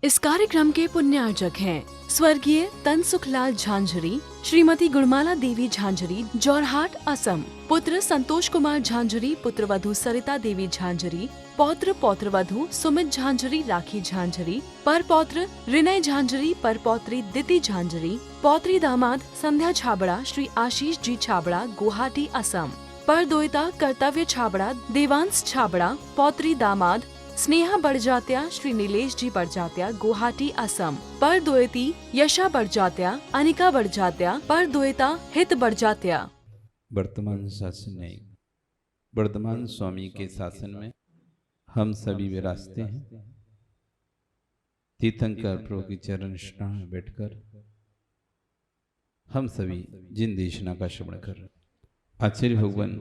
इस कार्यक्रम के पुण्यार्जक हैं स्वर्गीय तनसुखलाल झांझरी, श्रीमती गुणमाला देवी झांझरी, जोरहाट, असम। पुत्र संतोष कुमार झांझरी, पुत्रवधू सरिता देवी झांझरी, पौत्र पौत्रवधू सुमित झांझरी, राखी झांझरी, पर पौत्र रिनय झांझरी, पर पौत्री दिति झांझरी, पौत्री दामाद संध्या छाबड़ा, श्री आशीष जी छाबड़ा, गुवाहाटी, असम। पर दोयता कर्तव्य छाबड़ा, देवांश छाबड़ा, पौत्री दामाद स्नेहा बड़जात्या, श्री नीलेश जी बड़जात्या, गुवाहाटी, असम। पर दोयती यशा बड़जात्या, अनिका बड़जात्या, पर दोयता हित बड़जात्या। वर्तमान शासन में वर्धमान स्वामी के शासन में हम सभी विरासते हैं। तीर्थंकर प्रभु की चरण स्नान में बैठकर हम सभी जिन देशना का श्रवण कर रहे। आचार्य भगवान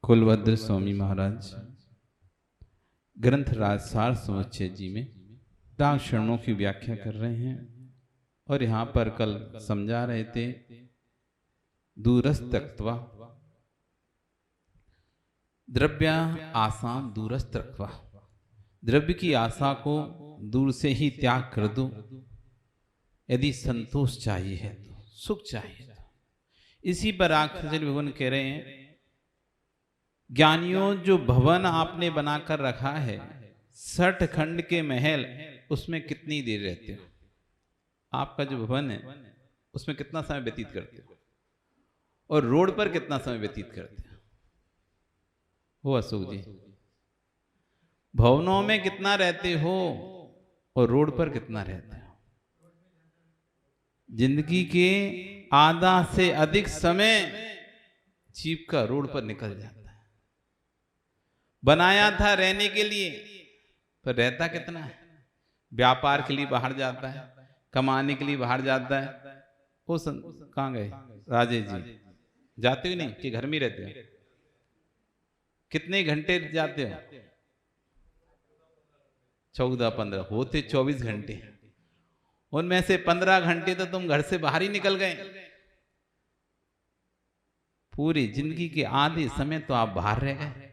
कुलभद्र स्वामी महाराज ग्रंथ राजसार समुच्चय जी में दान शरणों की व्याख्या कर रहे हैं और यहाँ पर कल समझा रहे थे दूरस्तक्त्वा द्रव्य आसां दूरस्तक्त्वा, द्रव्य की आशा को दूर से ही त्याग कर दो। यदि संतोष चाहिए है तो, सुख चाहिए तो। इसी पर आचार्य भगवान कह रहे हैं, ज्ञानियों जो भवन आपने बनाकर रखा है 60 खंड के महल, उसमें कितनी देर रहते हो? आपका जो भवन है उसमें कितना समय व्यतीत करते हो और रोड पर कितना समय व्यतीत करते हो अशोक जी? भवनों में कितना रहते हो और रोड पर कितना रहते हो? जिंदगी के आधा से अधिक समय जीव का रोड पर निकल जाता है। बनाया था रहने के लिए, पर रहता कितना है? व्यापार के लिए बाहर जाता है, कमाने के लिए बाहर जाता है। वो कहाँ गए राजेश जी? जाते हो नहीं कि घर में रहते हो? कितने घंटे जाते हो? 14-15 होते 24 घंटे, उनमें से 15 घंटे तो तुम घर से बाहर ही निकल गए। पूरी जिंदगी के आधे समय तो आप बाहर रह गए।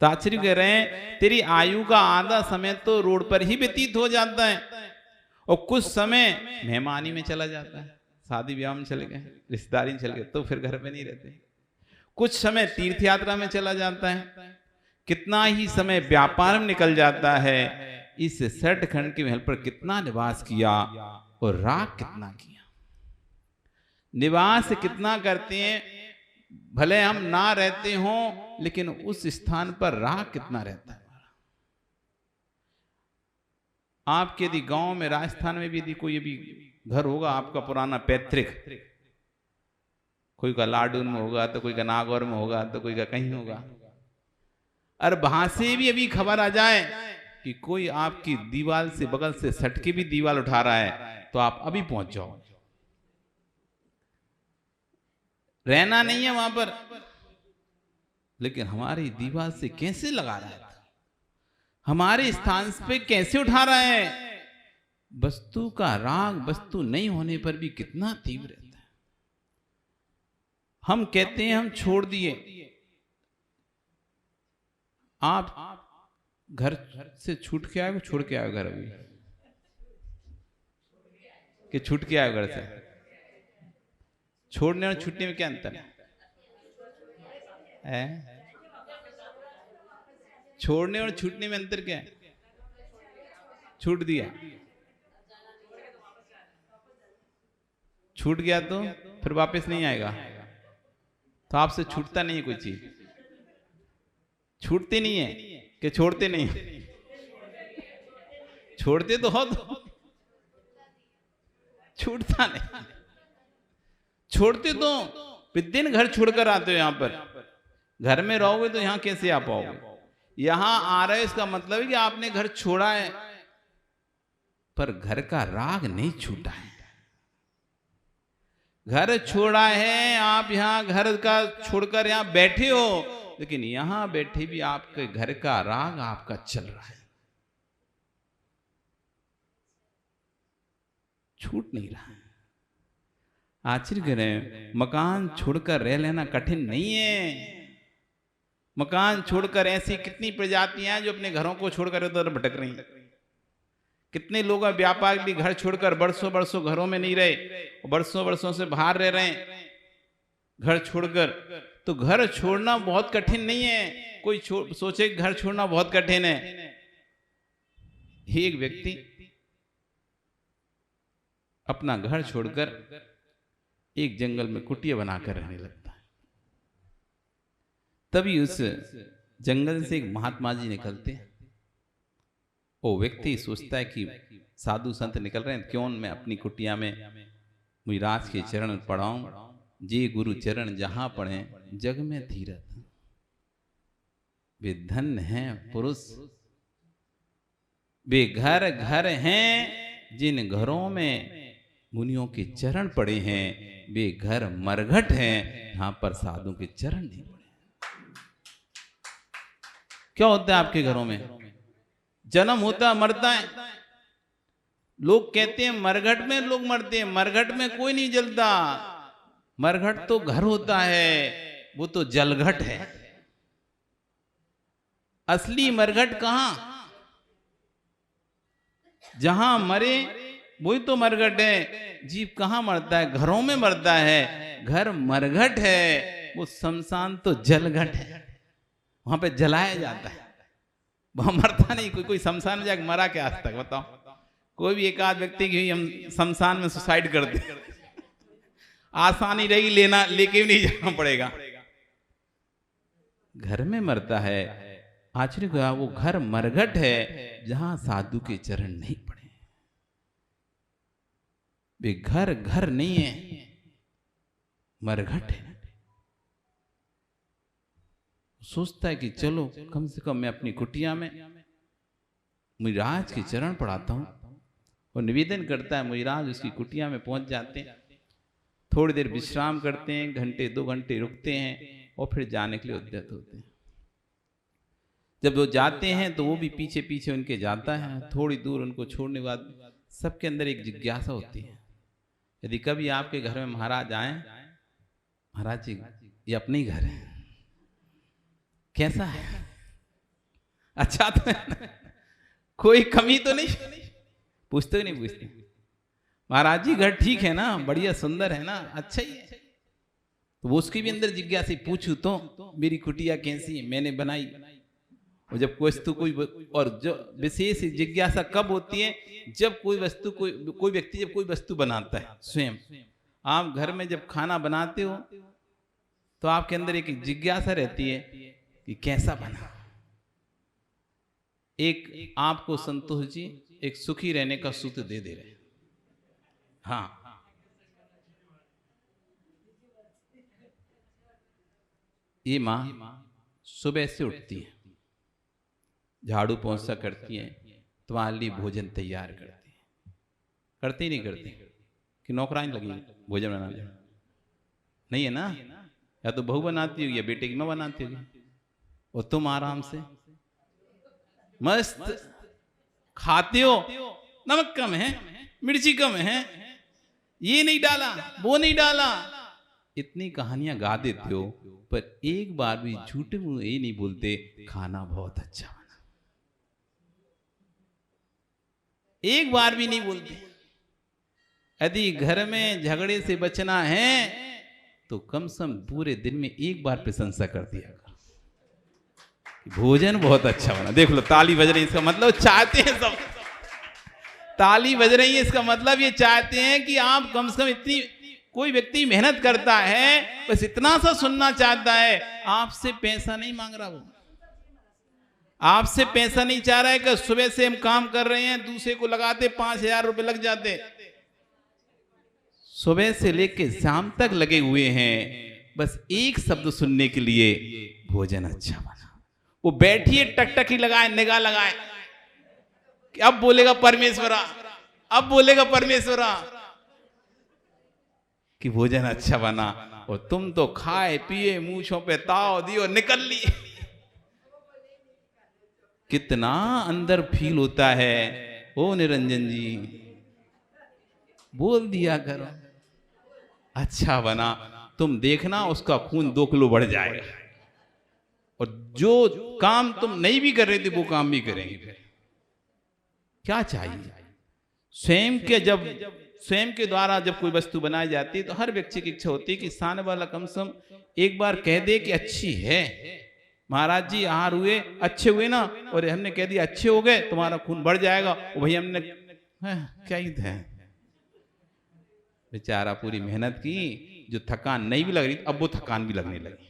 तो आचार्य कह रहे हैं, तेरी आयु का आधा समय तो रोड पर ही व्यतीत हो जाता है और कुछ समय मेहमानी में चला जाता है, शादी ब्याह में चले गए, रिश्तेदारी में चले गए, तो फिर घर पे नहीं रहते। कुछ समय तीर्थ यात्रा में चला जाता है, कितना ही समय व्यापार में निकल जाता है। इस 60 खंड के महल पर कितना निवास किया और राग कितना किया। निवास कितना करते हैं, भले हम ना रहते हों, लेकिन उस स्थान पर राग कितना रहता है। आपके यदि गांव में, राजस्थान में भी यदि कोई भी घर होगा आपका पुराना पैतृक, कोई का लाडून में होगा तो कोई का नागौर में होगा तो कोई का कहीं होगा, और वहां से भी अभी खबर आ जाए कि कोई आपकी दीवार से बगल से सट के भी दीवार उठा रहा है, तो आप अभी पहुंच जाओ। रहना नहीं है वहां पर, लेकिन हमारी दीवार से कैसे लगा रहा है, हमारे स्थान पे कैसे उठा रहा है। वस्तु का राग वस्तु नहीं होने पर भी कितना तीव्र रहता है। हम कहते हैं हम छोड़ दिए, आप घर से छूट के आए, छोड़ के आए घर अभी कि छूट के आए घर से? छोड़ने और छूटने में क्या अंतर है? छोड़ने और छूटने में अंतर क्या है? छूट दिया, छूट गया तो फिर वापस नहीं आएगा, तो आपसे छूटता नहीं है कोई चीज। छूटती नहीं है कि छोड़ते नहीं? छोड़ते तो हो तो छूटता नहीं। छोड़ते तो दिन घर छोड़कर आते हो। यहां पर घर में रहोगे तो यहां कैसे आ पाओगे? यहां आ रहे, इसका मतलब है कि आपने घर छोड़ा है, पर घर का राग नहीं छूटा है। घर छोड़ा है, आप यहां घर का छोड़कर यहां बैठे हो, लेकिन यहां बैठे भी आपके घर का राग आपका चल रहा है, छूट नहीं रहा है। आचार्य कह रहे हैं, मकान छोड़कर रह लेना कठिन नहीं है। मकान छोड़कर ऐसी कितनी प्रजातियां हैं जो अपने घरों को छोड़कर उधर भटक रही हैं। कितने लोग व्यापार के लिए घर छोड़कर बरसों बरसों घरों में नहीं रहे, बरसों बरसों से बाहर रह रहे हैं घर छोड़कर। तो घर छोड़ना बहुत कठिन नहीं है। कोई सोचे घर छोड़ना बहुत कठिन है। एक व्यक्ति अपना घर छोड़कर एक जंगल में कुटिया बनाकर रहने लगता है। तभी उस जंगल से एक महात्मा जी निकलते हैं। वो व्यक्ति सोचता है कि साधु संत निकल रहे हैं, क्यों मैं अपनी कुटिया में मुराज के चरण पढ़ाऊं। जे गुरु चरण जहां पढ़े जग में धीरत। वे धन्य हैं पुरुष, वे घर घर हैं जिन घरों में मुनियों के चरण पड़े हैं। वे घर मरघट हैं यहां पर साधु के चरण नहीं पड़े। क्या होता है आपके घरों में? जन्म होता मरता है। लोग कहते हैं मरघट में लोग मरते हैं, मरघट में कोई नहीं जलता। मरघट तो घर होता है, वो तो जलघट है। असली मरघट कहां? जहां मरे वही तो मरघट है। जीव कहां मरता है? घरों में मरता है। घर मरघट है, वो शमशान तो जलघट है। वहां पे जलाया जाता है, वहां मरता नहीं। कोई शमशान में जाकर मरा क्या आज तक? बताओ। कोई भी एक आध व्यक्ति की हम शमशान में सुसाइड कर दे, आसानी रही लेना, लेके भी नहीं जाना पड़ेगा। घर में मरता है। आश्चर्य हुआ, वो घर मरघट है जहां साधु के चरण नहीं पड़े। वे घर घर नहीं है, मरघट है। सोचता है कि चलो कम से कम मैं अपनी कुटिया में मुराज के चरण पढ़ाता हूं। और निवेदन करता है। मुराज उसकी कुटिया में पहुंच जाते हैं, थोड़ी देर विश्राम करते हैं, घंटे 2 घंटे रुकते हैं और फिर जाने के लिए उद्यत होते हैं। जब वो जाते हैं तो वो भी पीछे पीछे उनके जाता है। थोड़ी दूर उनको छोड़ने के बाद सबके अंदर एक जिज्ञासा होती है। यदि कभी आपके घर में महाराज आए, महाराज जी ये अपने ही घर है, कैसा है? अच्छा तो है, कोई कमी तो नहीं? पूछते नहीं पूछते? महाराज जी घर ठीक है ना, बढ़िया सुंदर है ना, अच्छा ही है। तो वो उसकी भी अंदर जिज्ञासा, पूछू तो मेरी कुटिया कैसी है, मैंने बनाई। और जब वस्तु कोई, और जो विशेष जिज्ञासा कब होती है? जब कोई वस्तु, कोई व्यक्ति जब कोई वस्तु बनाता है स्वयं। आप घर में जब खाना बनाते हो तो आपके अंदर एक जिज्ञासा रहती है कि कैसा बना। एक आपको संतोष जी एक सुखी रहने का सूत्र दे रहे हैं। हाँ, ये माँ सुबह से उठती है, झाड़ू पोंछा करती है, तुम्हारे लिए भोजन तैयार करती है। करती नहीं करती कि नौकरानी लगी भोजन बनाने? नहीं है ना। या तो बहू बनाती होगी या बेटे की माँ बनाती होगी। और तुम आराम से मस्त खाते हो। नमक कम है, मिर्ची कम है, ये नहीं डाला, वो नहीं डाला, इतनी कहानियां गा देते हो, पर एक बार भी झूठे मुंह ये नहीं बोलते खाना बहुत अच्छा बना। एक बार भी नहीं बोलते। यदि घर में झगड़े से बचना है तो कम से कम पूरे दिन में एक बार प्रशंसा कर दिया कर, भोजन बहुत अच्छा बना। देख लो ताली बज रही है, इसका मतलब चाहते हैं सब, ताली बज रही है, इसका मतलब ये चाहते हैं कि आप कम से कम इतनी, कोई व्यक्ति मेहनत करता है बस इतना सा सुनना चाहता है। आपसे पैसा नहीं मांग रहा, वो आपसे पैसा नहीं चाह रहा है कि सुबह से हम काम कर रहे हैं, दूसरे को लगाते 5000 रुपए लग जाते, सुबह से लेके शाम तक लगे हुए हैं बस एक शब्द सुनने के लिए, भोजन अच्छा बना। वो बैठिए टकटकी लगाए, निगाह लगाए कि अब बोलेगा परमेश्वरा, अब बोलेगा परमेश्वरा कि भोजन अच्छा बना। और तुम तो खाए पिए, मूंछों पे ताव दियो, निकल लिए। कितना अंदर फील होता है। ओ निरंजन जी बोल दिया करो अच्छा बना, तुम देखना उसका खून 2 किलो बढ़ जाएगा। और जो काम तुम नहीं भी कर रहे थे वो काम भी करेंगे। फिर क्या चाहिए? स्वयं के द्वारा जब कोई वस्तु बनाई जाती है तो हर व्यक्ति की इच्छा होती है कि सामने वाला कम से कम एक बार कह दे कि अच्छी है। महाराज जी आहार हुए, अच्छे हुए ना, और हमने कह दिया अच्छे हो गए, तुम्हारा खून बढ़ जाएगा, और भाई हमने क्या ही था, बेचारा पूरी मेहनत की, जो थकान नहीं भी लग रही अब वो थकान भी लगने लगी,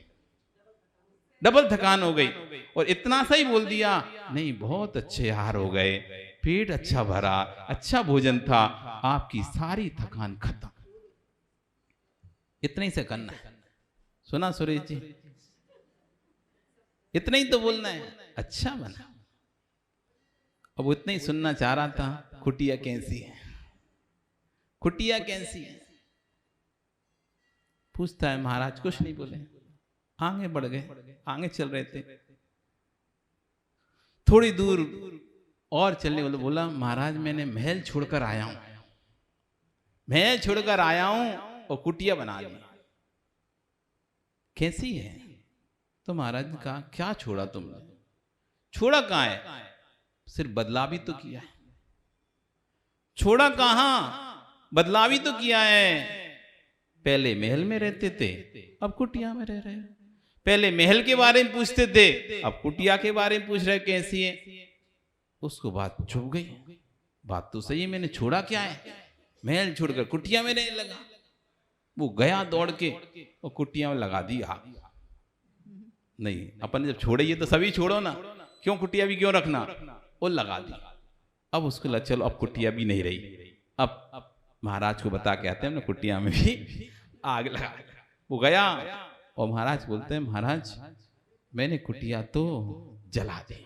डबल थकान हो गई, और इतना सही बोल दिया नहीं बहुत अच्छे आहार हो गए, पेट अच्छा भरा, अच्छा भोजन था, आपकी सारी थकान खत्म। इतना ही से करना है। सुना सुरेश जी? इतना ही तो बोलना है, अच्छा बना। अब उतना ही सुनना चाह रहा था, कुटिया कैसी है, कुटिया कैसी है। पूछता है महाराज, कुछ नहीं बोले, आगे बढ़ गए, आगे चल रहे थे, थोड़ी दूर और चलने वाले बोला महाराज मैंने महल छोड़कर आया हूं, महल छोड़कर आया हूं और कुटिया बना ली। कैसी है? तो महाराज ने कहा क्या छोड़ा तुमने? छोड़ा कहां है, सिर्फ बदलाव भी तो किया है। छोड़ा कहां, बदलाव भी तो किया है। पहले महल में रहते थे, अब कुटिया में रह रहे हैं। पहले महल के बारे में पूछते थे, अब कुटिया के बारे में पूछ रहे कैसी है। उसको बात चुभ गई, बात तो सही है, मैंने छोड़ा क्या है, महल छोड़कर कुटिया में रहने लगा। वो गया दौड़ के और कुटिया में लगा दी आग। नहीं, अपन जब छोड़े ये तो सभी छोड़ो ना, क्यों कुटिया भी क्यों रखना, वो लगा दी। अब उसको लगा चलो अब कुटिया भी नहीं रही, अब महाराज को बता के आते हैं हमने कुटिया में भी आग लगा। वो गया और महाराज बोलते हैं महाराज मैंने कुटिया तो जला दी,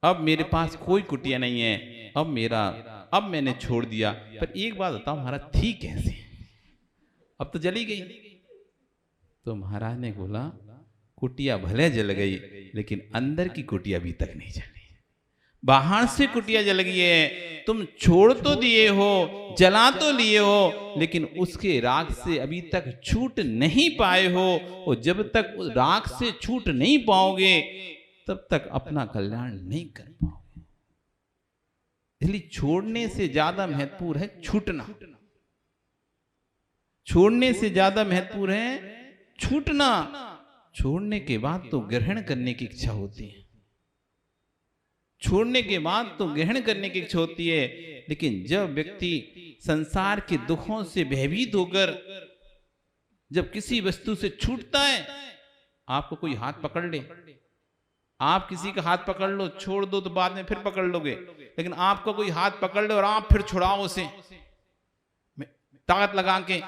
अब मेरे पास कोई कुटिया नहीं है, अब मैंने छोड़ दिया, पर एक बात बताओ महाराज थी कैसे, अब तो जली गई। तो महाराज ने बोला कुटिया भले जल गई लेकिन अंदर की कुटिया अभी तक नहीं जली। बाहर से कुटिया जल गई है, तुम छोड़ तो दिए हो, जला तो लिए हो, लेकिन उसके राख से अभी तक छूट नहीं पाए हो, और जब तक उस राख से छूट नहीं पाओगे तब तक अपना कल्याण नहीं कर पाओगे। इसलिए छोड़ने से ज्यादा महत्वपूर्ण है छूटना, छोड़ने से ज्यादा महत्वपूर्ण है छूटना। छोड़ने के बाद तो ग्रहण करने की इच्छा होती है, छोड़ने के बाद तो ग्रहण करने की इच्छा होती है, लेकिन जब व्यक्ति संसार के दुखों से भयभीत होकर जब किसी वस्तु से छूटता है, आपको कोई हाथ पकड़ ले, आप किसी का हाथ पकड़ लो, छोड़ दो तो बाद में फिर पकड़ लोगे, लेकिन आपको कोई हाथ पकड़ ले और आप फिर छुड़ाओ उसे ताकत लगा के,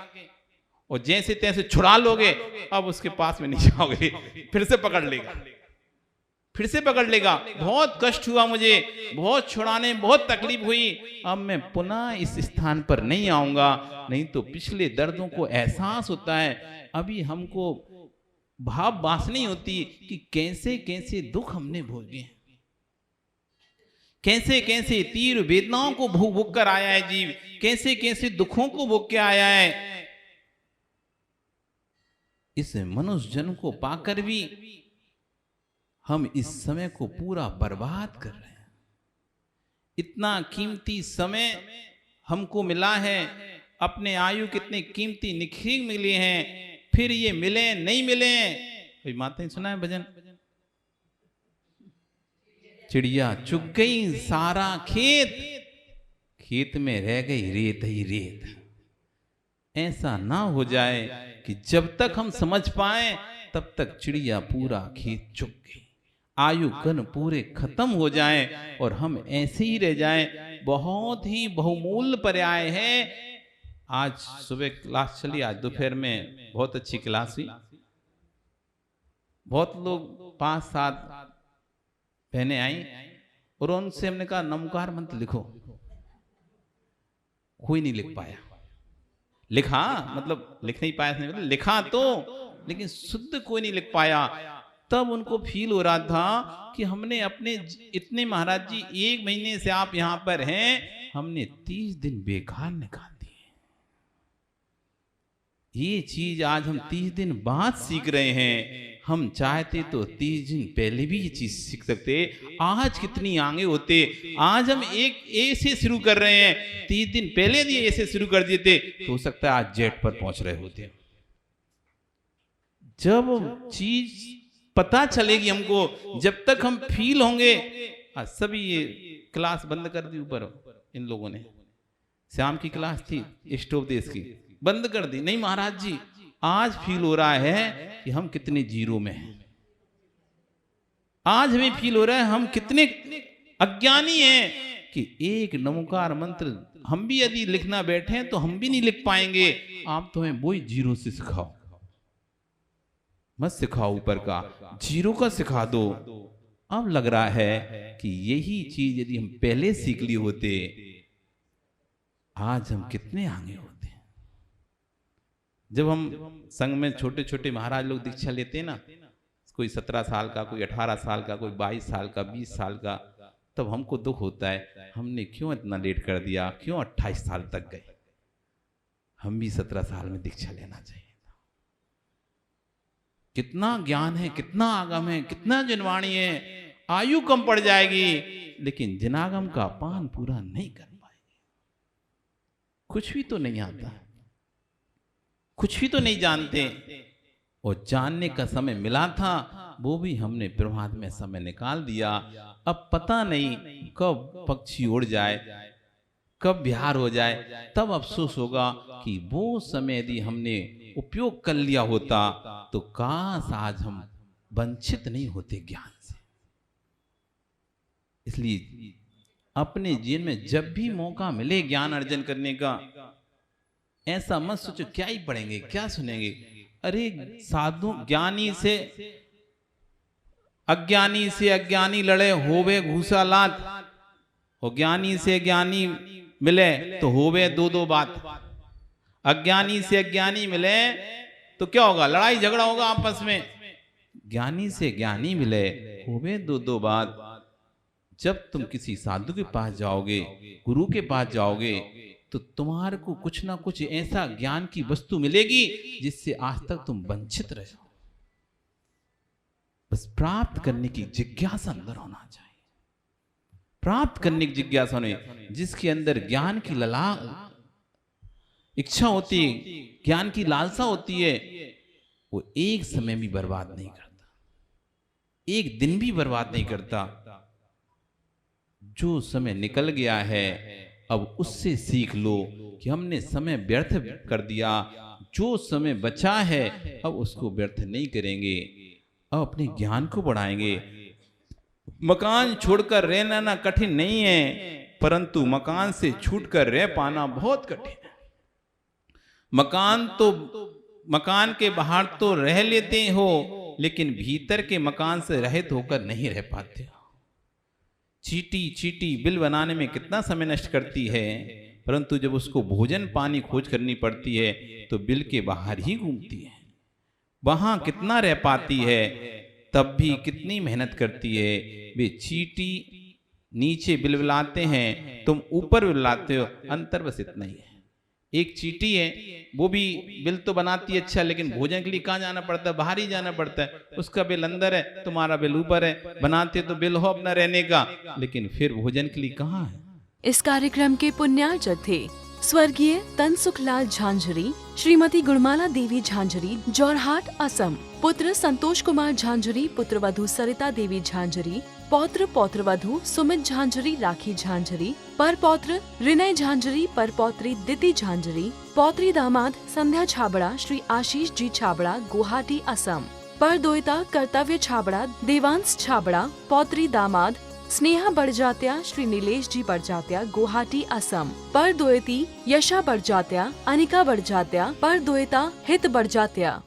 और जैसे तैसे छुड़ा लोगे, अब उसके पास में नहीं जाओगे, फिर से पकड़ लेगा, फिर से पकड़ लेगा। बहुत कष्ट हुआ मुझे, बहुत छुड़ाने बहुत तकलीफ हुई, अब मैं पुनः इस स्थान पर नहीं आऊंगा, नहीं तो पिछले दर्दों को एहसास होता है। अभी हमको भाव वासनी होती कि कैसे कैसे दुख हमने भोगे, कैसे कैसे तीव्र वेदनाओं को भोग कर आया है जीव, कैसे कैसे दुखों को भोग के आया है। इस मनुष्य जन्म को पाकर भी हम इस समय को पूरा बर्बाद कर रहे हैं। इतना कीमती समय हमको मिला है, अपने आयु कितने कीमती निखिल मिले हैं, फिर ये मिले नहीं मिले। कोई माता सुना है भजन, चिड़िया चुग गई सारा खेत, खेत में रह गई रेत ही रेत। ऐसा ना हो जाए कि जब तक हम समझ पाए तब तक चिड़िया पूरा खेत चुग गई, आयु कन पूरे खत्म हो जाएं और हम ऐसे ही रह जाएं। बहुत ही बहुमूल्य पर्याय है। आज सुबह क्लास चली, आज दोपहर में बहुत अच्छी क्लास हुई, बहुत लोग 5-7 बहनें आई और उनसे हमने कहा नमकार मंत्र लिखो, कोई नहीं लिख पाया। लिखा मतलब लिख नहीं पाया, मतलब लिखा तो, लेकिन शुद्ध कोई नहीं लिख पाया। तब उनको फील हो रहा था कि हमने अपने इतने, महाराज जी 1 महीने से आप यहां पर हैं, हमने 30 दिन बेकार निकाल दिए। ये चीज आज हम 30 दिन बाद सीख रहे हैं। हम चाहते तो 30 दिन पहले भी ये चीज सीख सकते। आज कितनी आगे होते। आज हम एक ए से शुरू कर रहे हैं, 30 दिन पहले यदि ए से शुरू कर देते तो हो सकता है आज जेट पर पहुंच रहे होते। जब चीज पता चलेगी हमको, जब तक हम फील होंगे। आज सभी ये क्लास बंद कर दी ऊपर इन लोगों ने। शाम की क्लास थी स्टोव देश की, बंद कर दी। नहीं महाराज जी, आज फील हो रहा है कि हम कितने जीरो में हैं। आज हमें फील हो रहा है हम कितने अज्ञानी हैं कि एक नमोकार मंत्र हम भी यदि लिखना बैठे तो हम भी नहीं लिख पाएंगे। आप तो हमें वही जीरो से सिखाओ, मत सिखाओ ऊपर का, जीरो का सिखा दो। अब लग रहा है कि यही चीज यदि हम पहले सीख लिए होते, आज हम कितने आगे होते। जब हम संघ में छोटे छोटे महाराज लोग दीक्षा लेते हैं ना, कोई 17 साल का, कोई 18 साल का, कोई 22 साल का, 20 साल का, तब हमको दुख होता है हमने क्यों इतना लेट कर दिया, क्यों 28 साल तक गए। हम भी 17 साल में दीक्षा लेना चाहिए। कितना ज्ञान है, कितना आगम है, कितना जनवाणी है। आयु कम पड़ जाएगी लेकिन जनागम का पान पूरा नहीं कर पाएगी। कुछ भी तो नहीं आता, कुछ भी तो नहीं जानते। और जानने का समय मिला था, वो भी हमने प्रभात में समय निकाल दिया। अब पता नहीं कब पक्षी उड़ जाए, कब बिहार हो जाए, तब अफसोस होगा कि वो समय यदि हमने उपयोग कर लिया होता तो काश आज हम वंचित नहीं होते ज्ञान से। इसलिए अपने जीवन में जब भी मौका मिले ज्ञान अर्जन करने का, ऐसा मत सोचो क्या ही पढ़ेंगे, क्या सुनेंगे। अरे साधु ज्ञानी से अज्ञानी लड़े होवे घूसा लात, और ज्ञानी से ज्ञानी मिले तो होवे दो बात। अज्ञानी से अज्ञानी मिले तो क्या होगा, लड़ाई झगड़ा होगा आपस में। ज्ञानी से ज्ञानी मिले होवे दो बात। जब तुम किसी साधु के पास जाओगे, गुरु के पास जाओगे, तो तुम्हारे को कुछ ना कुछ ऐसा ज्ञान की वस्तु मिलेगी जिससे आज तक तुम वंचित रहे हो। बस प्राप्त करने की जिज्ञासा अंदर होना चाहिए। प्राप्त करने की जिज्ञासा होनी, जिसके अंदर ज्ञान की इच्छा होती है, ज्ञान की लालसा होती है, वो एक समय भी बर्बाद नहीं करता, एक दिन भी बर्बाद नहीं करता। जो समय निकल गया है अब उससे सीख लो कि हमने समय व्यर्थ कर दिया। जो समय बचा है अब उसको व्यर्थ नहीं करेंगे, अब अपने ज्ञान को बढ़ाएंगे। मकान छोड़कर रहना ना कठिन नहीं है, परंतु मकान से छूटकर रह पाना बहुत कठिन है। मकान के बाहर तो रह लेते हो, लेकिन भीतर के मकान से रहित होकर नहीं रह पाते हो। चीटी बिल बनाने में कितना समय नष्ट करती है, परंतु जब उसको भोजन पानी खोज करनी पड़ती है तो बिल के बाहर ही घूमती है। वहां कितना रह पाती है, तब भी कितनी मेहनत करती है। वे चीटी नीचे बिलबिलाते हैं, तुम ऊपर बिलबिलाते हो, अंतर बस इतना ही है। एक चीटी है वो भी बिल तो बनाती है अच्छा, लेकिन भोजन के लिए कहाँ जाना पड़ता है, बाहर ही जाना पड़ता है। उसका बिल अंदर है, तुम्हारा बिल ऊपर है। बनाते तो बिल हो अपना रहने का, लेकिन फिर भोजन के लिए कहाँ है। इस कार्यक्रम के पुण्यार्चक थे स्वर्गीय तनसुखलाल झांझरी, श्रीमती गुणमाला देवी झांझरी, जोरहाट, असम। पुत्र संतोष कुमार झांझरी, पुत्रवधू सरिता देवी झांझरी, पौत्र पौत्रवधू सुमित झांझरी, राखी झांझरी, परपौत्र रिनय झांझरी, परपौत्री दिति झांझरी, पौत्री दामाद संध्या छाबड़ा, श्री आशीष जी छाबड़ा, गुवाहाटी, असम। परदोयता कर्तव्य छाबड़ा, देवांश छाबड़ा, पौत्री दामाद स्नेहा बड़जात्या, श्री नीलेश जी बड़जात्या, गुवाहाटी, असम। परदोयती यशा बड़जात्या, अनिका बड़जात्या, परदोयता हित बड़जात्या।